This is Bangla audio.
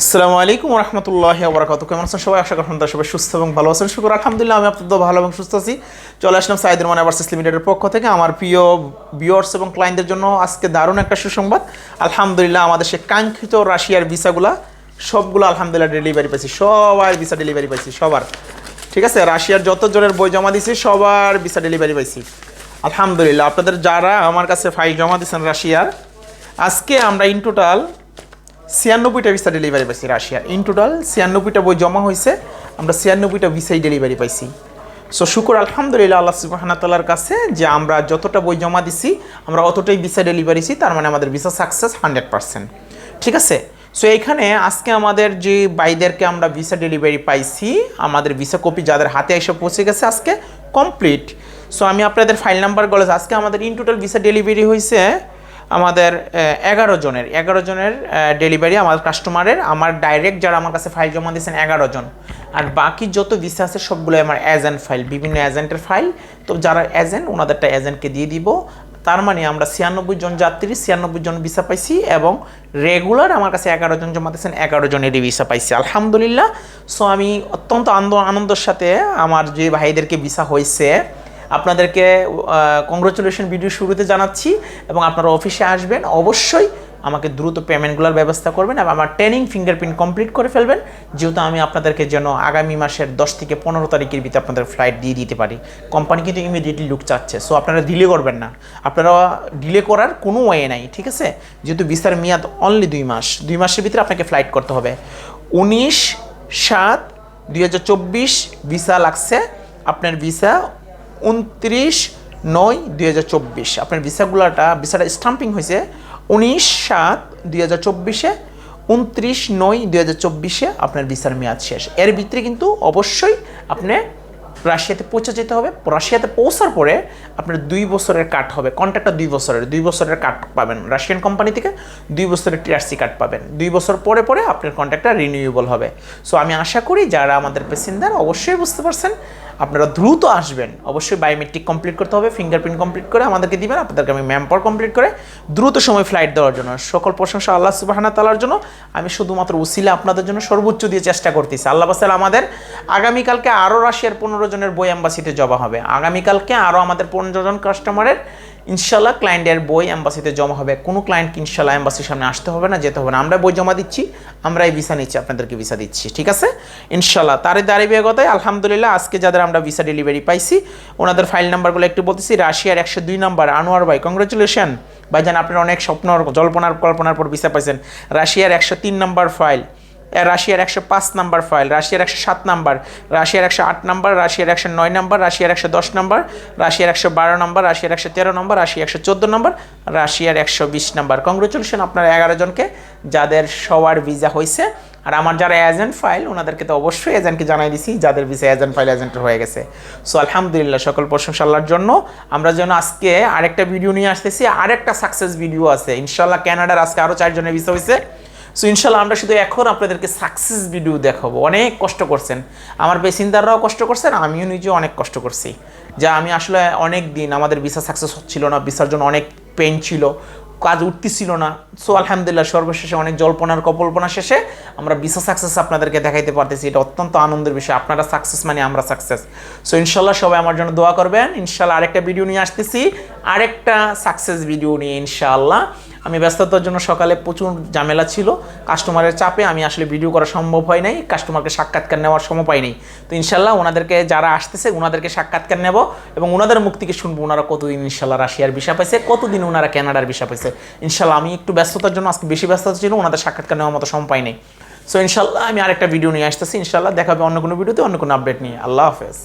আসসালামু আলাইকুম রহমতুল্লাহি ওয়া বারাকাতুহু। কেমন আছেন সবাই? আশা করি আপনারা সবাই সুস্থ এবং ভালো আছেন। শুকর আলহামদুলিল্লাহ, আমি আপনাদের ভালো এবং সুস্থ আছি। চলে আসলাম সাইদুর রহমান এভারসিস লিমিটেডের পক্ষ থেকে আমার প্রিয় ভিউয়ার্স এবং ক্লায়েন্টদের জন্য আজকে দারুণ একটা সুসংবাদ। আলহামদুলিল্লাহ, আমাদের সে কাঙ্ক্ষিত রাশিয়ার ভিসাগুলা সবগুলো আলহামদুলিল্লাহ ডেলিভারি পাইছি। সবার ভিসা ডেলিভারি পাইছি, সবার। ঠিক আছে, রাশিয়ার যত জনের বই জমা দিয়েছি সবার ভিসা ডেলিভারি পাইছি আলহামদুলিল্লাহ। আপনাদের যারা আমার কাছে ফাইল জমা দিয়েছেন রাশিয়ার, আজকে আমরা ইন টোটাল 96টা ভিসা ডেলিভারি পাইছি রাশিয়ার। ইন টোটাল 96টা বই জমা হয়েছে, আমরা 96টা ভিসাই ডেলিভারি পাইছি। সো শুকর আলহামদুলিল্লাহ আল্লাহ সুবহানাহু ওয়া তাআলার কাছে যে আমরা যতটা বই জমা দিছি আমরা অতটাই ভিসা ডেলিভারিছি, তার মানে আমাদের ভিসা সাকসেস 100%। ঠিক আছে, সো এইখানে আজকে আমাদের যে বাইদেরকে আমরা ভিসা ডেলিভারি পাইছি, আমাদের ভিসা কপি যাদের হাতে এসে পৌঁছে গেছে আজকে কমপ্লিট। সো আমি আপনাদের ফাইল নাম্বারগুলো, আজকে আমাদের ইন টোটাল ভিসা ডেলিভারি হয়েছে আমাদের 11 জনের ডেলিভারি আমার কাস্টমারের। আমার ডাইরেক্ট যারা আমার কাছে ফাইল জমা দিয়েছেন 11 জন, আর বাকি যত ভিসা আছে সবগুলো আমার এজেন্ট ফাইল, বিভিন্ন এজেন্টের ফাইল। তো যারা এজেন্ট ওনাদেরটা এজেন্টকে দিয়ে দিব। তার মানে আমরা 96 জন যাত্রী 96 জন ভিসা পাইছি, এবং রেগুলার আমার কাছে 11 জন জমা দিয়েছেন 11 জনেরই ভিসা পাইছি আলহামদুলিল্লাহ। সো আমি অত্যন্ত আনন্দের সাথে আমার যে ভাইদেরকে ভিসা হয়েছে আপনাদেরকে কংগ্রাচুলেশন ভিডিও শুরুতে জানাচ্ছি, এবং আপনারা অফিসে আসবেন, অবশ্যই আমাকে দ্রুত পেমেন্টগুলোর ব্যবস্থা করবেন এবং আমার ট্রেনিং ফিঙ্গারপ্রিন্ট কমপ্লিট করে ফেলবেন, যেহেতু আমি আপনাদেরকে যেন আগামী মাসের 10 থেকে 15 তারিখের ভিতরে আপনাদের ফ্লাইট দিয়ে দিতে পারি। কোম্পানি কিন্তু ইমিডিয়েটলি লুক চাচ্ছে, সো আপনারা ডিলে করবেন না, আপনারা ডিলে করার কোনো ওয়ে নাই। ঠিক আছে, যেহেতু ভিসার মেয়াদ অনলি 2 মাস, 2 মাসের ভিতরে আপনাকে ফ্লাইট করতে হবে। 19/7/2024 ভিসা লাগছে, আপনার ভিসা 29/9/2024। আপনার ভিসাটা স্টাম্পিং হয়েছে 19/7/2024, 29/9/2024 আপনার ভিসার মেয়াদ শেষ। এর ভিতরে কিন্তু অবশ্যই আপনি রাশিয়াতে পৌঁছে যেতে হবে। রাশিয়াতে পৌঁছার পরে আপনার 2 বছরের কাট হবে, কন্ট্রাক্টটা 2 বছরের কাট পাবেন রাশিয়ান কোম্পানি থেকে, 2 বছরের টিআরসি কার্ড পাবেন। 2 বছর পরে পরে আপনার কন্ট্রাক্টটা রিনিউয়েবল হবে। সো আমি আশা করি যারা আমাদের প্যাসেঞ্জার অবশ্যই বুঝতে পারছেন, আপনারা দ্রুত আসবেন। অবশ্যই বায়োমেট্রিক কমপ্লিট করতে হবে, ফিঙ্গারপ্রিন্ট কমপ্লিট করে আমাদেরকে দিবেন। আপনাদেরকে আমি ম্যানপাওয়ার কমপ্লিট করে দ্রুত সময় ফ্লাইট দেওয়ার জন্য, সকল প্রশংসা আল্লাহ সুবহানাহু ওয়া তাআলার জন্য। আমি শুধুমাত্র উসিলা আপনাদের জন্য সর্বোচ্চ দিয়ে চেষ্টা করতেছি। আল্লাহ পাশে আমাদের আগামীকালকে আরও রাশিয়ার 15 জনের বই অ্যাম্বাসিতে জমা হবে। আগামীকালকে আরও আমাদের 15 জন কাস্টমারের ইনশাল্লাহ ক্লায়েন্টের বই অ্যাম্বাসিতে জমা হবে। কোনো ক্লায়েন্টকে ইনশাল্লাহ অ্যাম্বাসির সামনে আসতে হবে না, যেতে হবে না। আমরা বই জমা দিচ্ছি, আমরাই ভিসা নিচ্ছি, আপনাদেরকে ভিসা দিচ্ছি। ঠিক আছে ইনশাল্লাহ। তারই দাঁড়িয়ে আলহামদুলিল্লাহ আজকে যাদের আমরা ভিসা ডেলিভারি পাইছি ওনাদের ফাইল নাম্বারগুলো একটু বলতেছি। রাশিয়ার 102 নম্বর আনোয়ার ভাই, কংগ্রেচুলেশন ভাইজান, আপনার অনেক স্বপ্ন কল্পনার পর ভিসা পাইছেন। রাশিয়ার 103 নম্বর ফাইল, রাশিয়ার 105 নাম্বার ফাইল, রাশিয়ার 107 নাম্বার, রাশিয়ার 108 নাম্বার, রাশিয়ার 109 নাম্বার, রাশিয়ার 110 নাম্বার, রাশিয়ার 112 নাম্বার, রাশিয়ার 113 নাম্বার, রাশিয়ার 114 নাম্বার, রাশিয়ার 120 নাম্বার। কংগ্রেচুলেশন আপনার 11 জনকে যাদের সবার ভিসা হয়েছে। আর আমার যারা এজেন্ট ফাইল ওনাদেরকে তো অবশ্যই এজেন্টকে জানাই দিছি যাদের ভিসা এজেন্ট ফাইল এজেন্টের হয়ে গেছে। সো আলহামদুলিল্লাহ, সকল প্রশংসা আল্লাহর জন্য। আমরা যেন আজকে আরেকটা ভিডিও নিয়ে আসতেছি, আরেকটা সাকসেস ভিডিও আছে ইনশাল্লাহ। ক্যানাডার আজকে আরও 4 জনের ভিসা হয়েছে। সো ইনশাল্লাহ আমরা শুধু এখন আপনাদেরকে সাকসেস ভিডিও দেখাবো। অনেক কষ্ট করছেন, আমার পেসেঞ্জাররাও কষ্ট করছেন, আমিও নিজেও অনেক কষ্ট করছি। যা আমি আসলে অনেক দিন আমাদের ভিসা সাকসেস হচ্ছিল না, ভিসার জন্য অনেক পেন ছিল, কাজ উঠতেছিল না। সো আলহামদুলিল্লাহ সর্বশেষে অনেক জল্পনার কল্পনা শেষে আমরা ভিসা সাকসেস আপনাদেরকে দেখাইতে পারতেছি। এটা অত্যন্ত আনন্দের বিষয়। আপনারা সাকসেস মানে আমরা সাকসেস। সো ইনশাল্লাহ সবাই আমার জন্য দোয়া করবেন। ইনশাল্লাহ আরেকটা ভিডিও নিয়ে আসতেছি, আরেকটা সাকসেস ভিডিও নিয়ে ইনশাআল্লাহ। আমি ব্যস্ততার জন্য সকালে প্রচুর ঝামেলা ছিল, কাস্টমারের চাপে আমি আসলে ভিডিও করা সম্ভব হয় নাই, কাস্টমারকে সাক্ষাৎকার নেওয়ার সময় পাই নাই। তো ইনশাল্লাহ ওনাদেরকে যারা আসতেছে ওনাদেরকে সাক্ষাৎকার নেব এবং ওনাদের মুখ থেকে শুনবো ওনারা কতদিন ইনশাল্লাহ রাশিয়ার ভিসা পাইছে, কতদিন ওনারা কানাডার ভিসা পাইছে। ইনশাল্লাহ আমি একটু ব্যস্ততার জন্য আজকে বেশি ব্যস্ততা ছিল, ওনাদের সাক্ষাৎকার নেওয়ার মতো সময় পাই নাই। সো ইনশাল্লাহ আমি আরেকটা ভিডিও নিয়ে আসতেছি। ইনশাল্লাহ দেখা হবে অন্য কোনো ভিডিওতে, অন্য কোনো আপডেট নিয়ে। আল্লাহ হাফেজ।